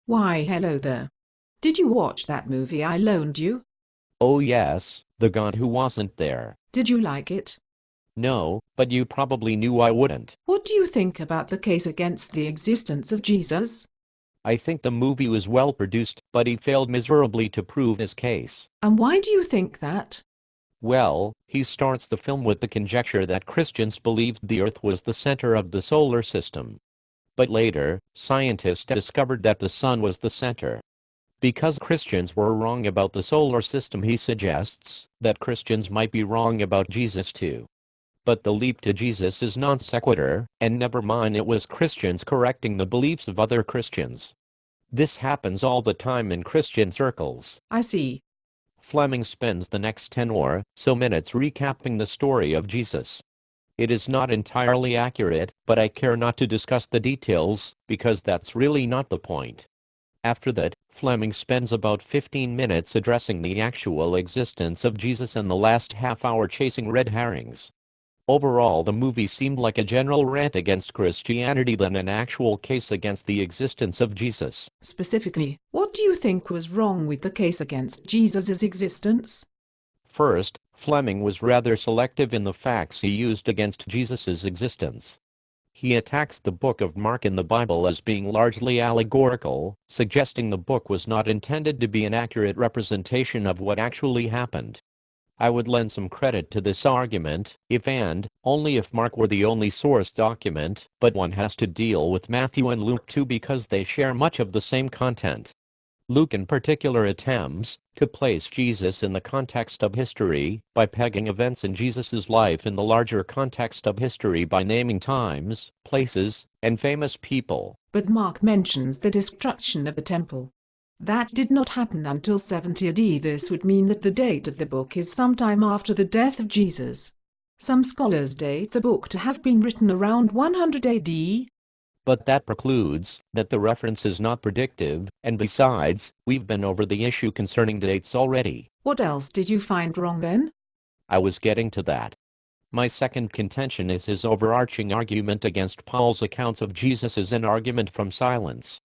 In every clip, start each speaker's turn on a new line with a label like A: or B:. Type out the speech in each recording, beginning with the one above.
A: Why, hello there. Did you watch that movie I loaned you?
B: Oh yes, The God Who Wasn't There.
A: Did you like it?
B: No, but you probably knew I wouldn't.
A: What do you think about the case against the existence of Jesus?
B: I think the movie was well produced, but he failed miserably to prove his case.
A: And why do you think that?
B: Well, he starts the film with the conjecture that Christians believed the Earth was the center of the solar system. But later, scientists discovered that the sun was the center. Because Christians were wrong about the solar system, he suggests that Christians might be wrong about Jesus too. But the leap to Jesus is non sequitur, and never mind, it was Christians correcting the beliefs of other Christians. This happens all the time in Christian circles.
A: I see.
B: Fleming spends the next 10 or so minutes recapping the story of Jesus. It is not entirely accurate, but I care not to discuss the details, because that's really not the point. After that, Fleming spends about 15 minutes addressing the actual existence of Jesus and the last half hour chasing red herrings. Overall, the movie seemed like a general rant against Christianity than an actual case against the existence of Jesus.
A: Specifically, what do you think was wrong with the case against Jesus' existence?
B: First, Fleming was rather selective in the facts he used against Jesus' existence. He attacks the book of Mark in the Bible as being largely allegorical, suggesting the book was not intended to be an accurate representation of what actually happened. I would lend some credit to this argument, if and only if Mark were the only source document, but one has to deal with Matthew and Luke too because they share much of the same content. Luke in particular attempts to place Jesus in the context of history by pegging events in Jesus' life in the larger context of history by naming times, places, and famous people.
A: But Mark mentions the destruction of the temple. That did not happen until 70 AD. This would mean that the date of the book is sometime after the death of Jesus. Some scholars date the book to have been written around 100 AD.
B: But that precludes that the reference is not predictive, and besides, we've been over the issue concerning dates already.
A: What else did you find wrong then?
B: I was getting to that. My second contention is his overarching argument against Paul's accounts of Jesus as an argument from silence.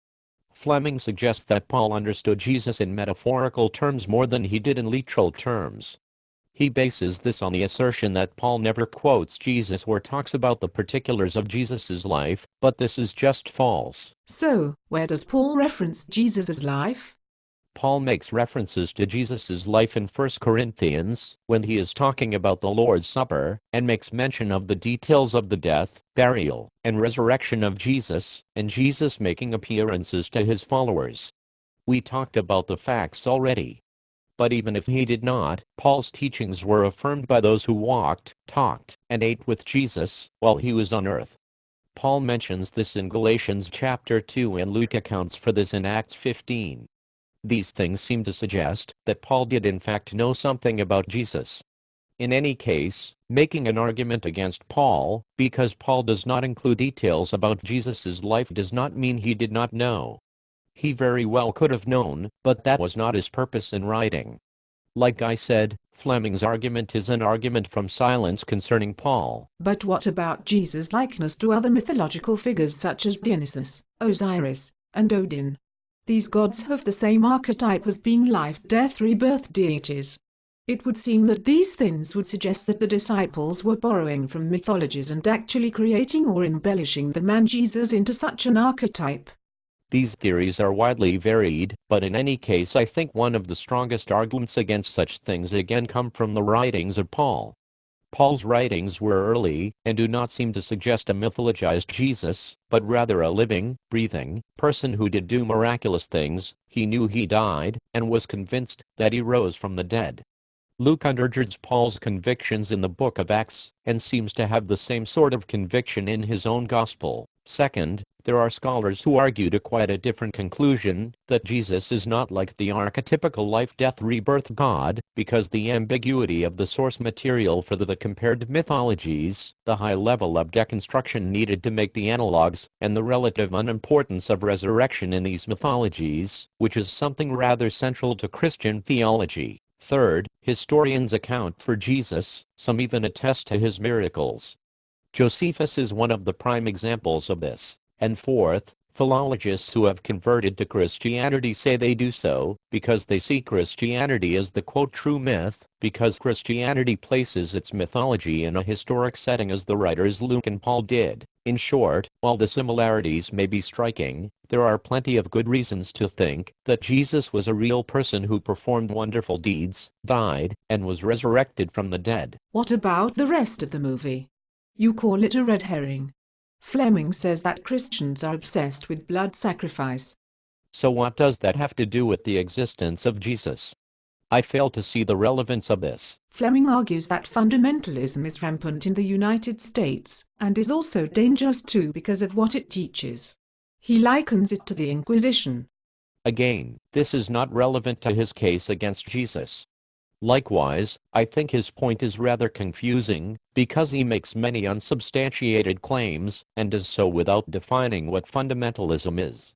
B: Fleming suggests that Paul understood Jesus in metaphorical terms more than he did in literal terms. He bases this on the assertion that Paul never quotes Jesus or talks about the particulars of Jesus' life, but this is just false.
A: So, where does Paul reference Jesus' life?
B: Paul makes references to Jesus' life in 1 Corinthians, when he is talking about the Lord's Supper, and makes mention of the details of the death, burial, and resurrection of Jesus, and Jesus making appearances to his followers. We talked about the facts already. But even if he did not, Paul's teachings were affirmed by those who walked, talked, and ate with Jesus while he was on earth. Paul mentions this in Galatians chapter 2 and Luke accounts for this in Acts 15. These things seem to suggest that Paul did in fact know something about Jesus. In any case, making an argument against Paul, because Paul does not include details about Jesus' life does not mean he did not know. He very well could have known, but that was not his purpose in writing. Like I said, Fleming's argument is an argument from silence concerning Paul.
A: But what about Jesus' likeness to other mythological figures such as Dionysus, Osiris, and Odin? These gods have the same archetype as being life, death, rebirth deities. It would seem that these things would suggest that the disciples were borrowing from mythologies and actually creating or embellishing the man Jesus into such an archetype.
B: These theories are widely varied, but in any case I think one of the strongest arguments against such things again come from the writings of Paul. Paul's writings were early, and do not seem to suggest a mythologized Jesus, but rather a living, breathing person who did do miraculous things. He knew he died, and was convinced that he rose from the dead. Luke undergirds Paul's convictions in the book of Acts, and seems to have the same sort of conviction in his own gospel. Second, there are scholars who argue to quite a different conclusion, that Jesus is not like the archetypical life-death-rebirth God, because the ambiguity of the source material for the compared mythologies, the high level of deconstruction needed to make the analogues, and the relative unimportance of resurrection in these mythologies, which is something rather central to Christian theology. Third, historians account for Jesus, some even attest to his miracles. Josephus is one of the prime examples of this. And fourth, Philologists who have converted to Christianity say they do so because they see Christianity as the quote true myth, because Christianity places its mythology in a historic setting as the writers Luke and Paul did. In short, while the similarities may be striking, there are plenty of good reasons to think that Jesus was a real person who performed wonderful deeds, died, and was resurrected from the dead.
A: What about the rest of the movie? You call it a red herring. Fleming says that Christians are obsessed with blood sacrifice.
B: So what does that have to do with the existence of Jesus? I fail to see the relevance of this.
A: Fleming argues that fundamentalism is rampant in the United States, and is also dangerous too because of what it teaches. He likens it to the Inquisition.
B: Again, this is not relevant to his case against Jesus. Likewise, I think his point is rather confusing, because he makes many unsubstantiated claims, and does so without defining what fundamentalism is.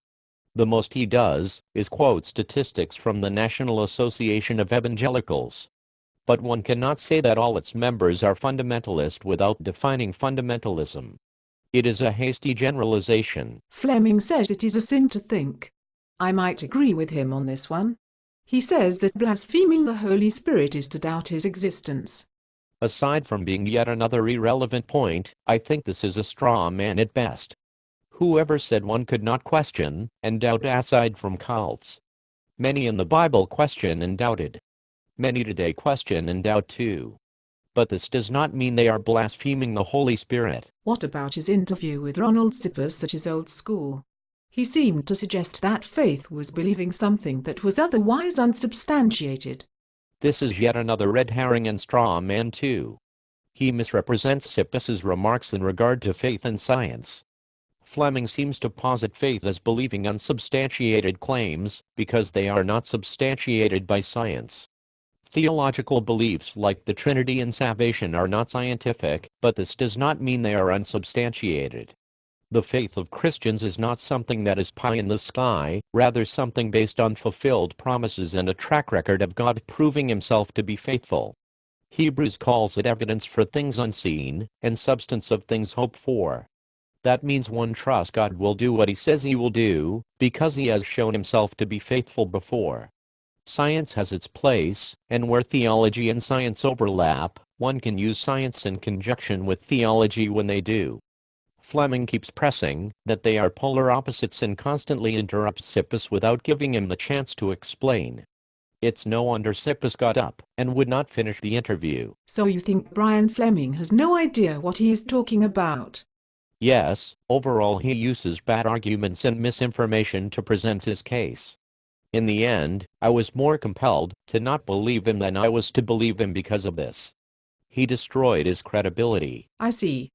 B: The most he does is quote statistics from the National Association of Evangelicals. But one cannot say that all its members are fundamentalist without defining fundamentalism. It is a hasty generalization.
A: Fleming says it is a sin to think. I might agree with him on this one. He says that blaspheming the Holy Spirit is to doubt his existence.
B: Aside from being yet another irrelevant point, I think this is a straw man at best. Whoever said one could not question and doubt aside from cults? Many in the Bible question and doubted. Many today question and doubt too. But this does not mean they are blaspheming the Holy Spirit.
A: What about his interview with Ronald Sippes at his old school? He seemed to suggest that faith was believing something that was otherwise unsubstantiated.
B: This is yet another red herring and straw man too. He misrepresents Sippes's remarks in regard to faith and science. Fleming seems to posit faith as believing unsubstantiated claims, because they are not substantiated by science. Theological beliefs like the Trinity and salvation are not scientific, but this does not mean they are unsubstantiated. The faith of Christians is not something that is pie in the sky, rather something based on fulfilled promises and a track record of God proving himself to be faithful. Hebrews calls it evidence for things unseen, and substance of things hoped for. That means one trusts God will do what he says he will do, because he has shown himself to be faithful before. Science has its place, and where theology and science overlap, one can use science in conjunction with theology when they do. Fleming keeps pressing that they are polar opposites and constantly interrupts Sippes without giving him the chance to explain. It's no wonder Sippes got up and would not finish the interview.
A: So you think Brian Fleming has no idea what he is talking about?
B: Yes, overall he uses bad arguments and misinformation to present his case. In the end, I was more compelled to not believe him than I was to believe him because of this. He destroyed his credibility.
A: I see.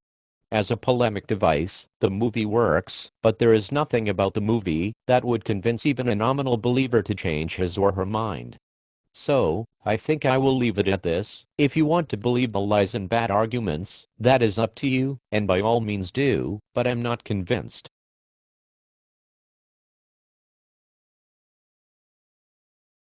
B: As a polemic device, the movie works, but there is nothing about the movie that would convince even a nominal believer to change his or her mind. So, I think I will leave it at this. If you want to believe the lies and bad arguments, that is up to you, and by all means do, but I'm not convinced.